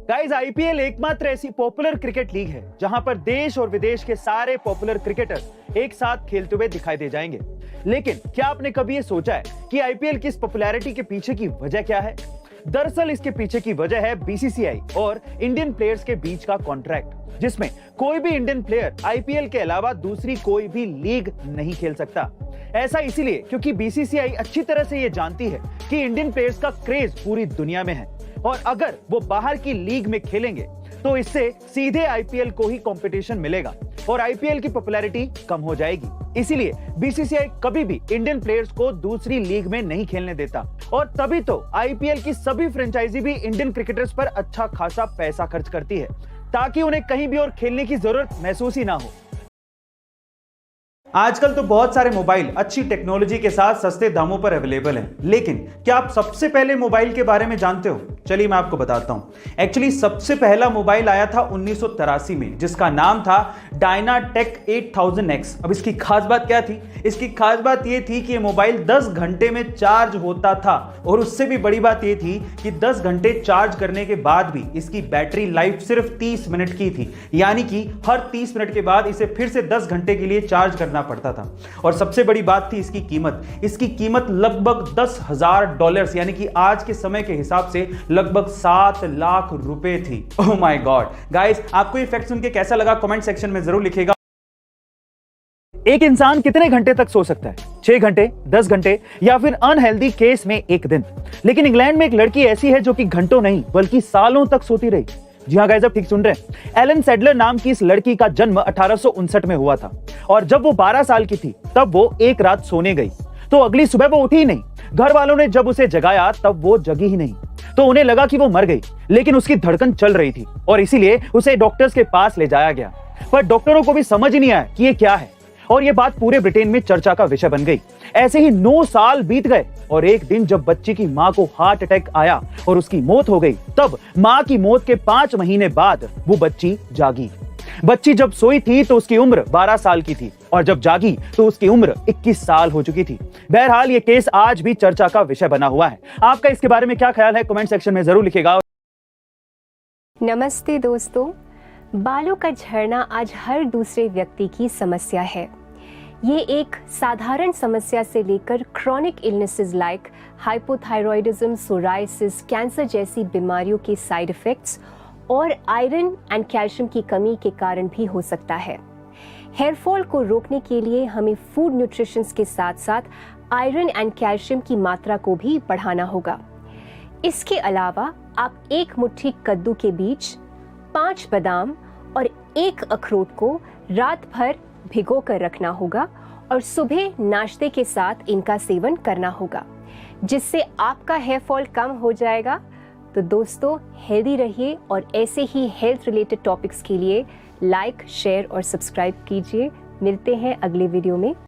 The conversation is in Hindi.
गाइस, आईपीएल एकमात्र ऐसी पॉपुलर क्रिकेट लीग है जहां पर देश और विदेश के सारे पॉपुलर क्रिकेटर्स एक साथ खेलते हुए दिखाई दे जाएंगे। लेकिन क्या आपने कभी ये सोचा है कि आईपीएल की इस पॉपुलैरिटी के पीछे की वजह क्या है? दरअसल इसके पीछे की वजह है बीसीसीआई और इंडियन प्लेयर्स के बीच का कॉन्ट्रैक्ट, जिसमें कोई भी इंडियन प्लेयर आईपीएल के अलावा दूसरी कोई भी लीग नहीं खेल सकता। ऐसा इसीलिए क्योंकि बीसीसीआई अच्छी तरह से ये जानती है कि इंडियन प्लेयर्स का क्रेज पूरी दुनिया में है और अगर वो बाहर की लीग में खेलेंगे तो इससे सीधे आईपीएल को ही कंपटीशन मिलेगा और आईपीएल की पॉपुलैरिटी कम हो जाएगी। इसीलिए बीसीसीआई कभी भी इंडियन प्लेयर्स को दूसरी लीग में नहीं खेलने देता और तभी तो आईपीएल की सभी फ्रेंचाइजी भी इंडियन क्रिकेटर्स पर अच्छा खासा पैसा खर्च करती है ताकि उन्हें कहीं भी और खेलने की जरूरत महसूस ही ना हो। आजकल तो बहुत सारे मोबाइल अच्छी टेक्नोलॉजी के साथ सस्ते दामों पर अवेलेबल हैं, लेकिन क्या आप सबसे पहले मोबाइल के बारे में जानते हो? चलिए मैं आपको बताता हूं। एक्चुअली सबसे पहला मोबाइल आया था 1983 में, जिसका नाम था डायनाटेक 8000X। अब इसकी खास बात क्या थी? इसकी खास बात यह थी कि यह मोबाइल 10 घंटे में चार्ज होता था और उससे भी बड़ी बात यह थी कि 10 घंटे चार्ज करने के बाद भी इसकी बैटरी लाइफ सिर्फ 30 मिनट की थी, यानी कि हर 30 मिनट के बाद इसे फिर से 10 घंटे के लिए चार्ज करना पड़ता था। और सबसे बड़ी बात थी इसकी कीमत लगभग $10,000 यानी कि आज के समय के हिसाब से लगभग 7 लाख रुपए थी। ओह माय गॉड गाइस, आपको ये फैक्ट सुन के कैसा लगा कमेंट सेक्शन में जरूर लिखिएगा। एक इंसान कितने घंटे तक सो सकता है? 6 घंटे, 10 घंटे या फिर अनहेल्दी केस में 1 दिन। लेकिन इंग्लैंड में एक लड़की ऐसी है जो कि घंटों नहीं बल्कि सालों तक सोती रही। जी हाँ गाइस, आप ठीक सुन रहे हैं। एलन सैडलर नाम की इस लड़की का जन्म 1859 में हुआ था और जब वो 12 साल की थी तब वो एक रात सोने गई तो अगली सुबह वो उठी ही नहीं। घर वालों ने जब उसे जगाया तब वो जगी ही नहीं तो उन्हें लगा कि वो मर गई, लेकिन उसकी धड़कन चल रही थी और इसीलिए उसे डॉक्टर्स के पास ले जाया गया। पर डॉक्टरों को भी समझ नहीं आया कि ये क्या है और ये बात पूरे ब्रिटेन में चर्चा का विषय बन गई। ऐसे ही 9 साल बीत गए और एक दिन जब बच्ची की मां को हार्ट अटैक आया और उसकी मौत हो गई, तब मां की मौत के 5 महीने बाद वो बच्ची जागी। बच्ची जब सोई थी तो उसकी उम्र 12 साल की थी और जब जागी तो उसकी उम्र 21 साल हो चुकी थी। बहरहाल ये केस आज भी चर्चा का विषय बना हुआ है। आपका इसके बारे में क्या ख्याल है? कमेंट सेक्शन में जरूर लिखिएगा। नमस्ते दोस्तों, बालों का झड़ना आज हर दूसरे व्यक्ति की समस्या है। ये एक साधारण समस्या से लेकर chronic illnesses like hypothyroidism, psoriasis, cancer जैसी बीमारियों के साइड इफेक्ट्स और आयरन एंड कैल्शियम की कमी के कारण भी हो सकता है। हेयर फॉल को रोकने के लिए हमें फूड न्यूट्रिशन के साथ साथ आयरन एंड कैल्शियम की मात्रा को भी बढ़ाना होगा। इसके अलावा आप 1 मुट्ठी कद्दू के बीज, 5 बादाम और 1 अखरोट को रात भर भिगो कर रखना होगा और सुबह नाश्ते के साथ इनका सेवन करना होगा, जिससे आपका हेयर फॉल कम हो जाएगा। तो दोस्तों, हेल्दी रहिए और ऐसे ही हेल्थ रिलेटेड टॉपिक्स के लिए लाइक, शेयर और सब्सक्राइब कीजिए। मिलते हैं अगले वीडियो में।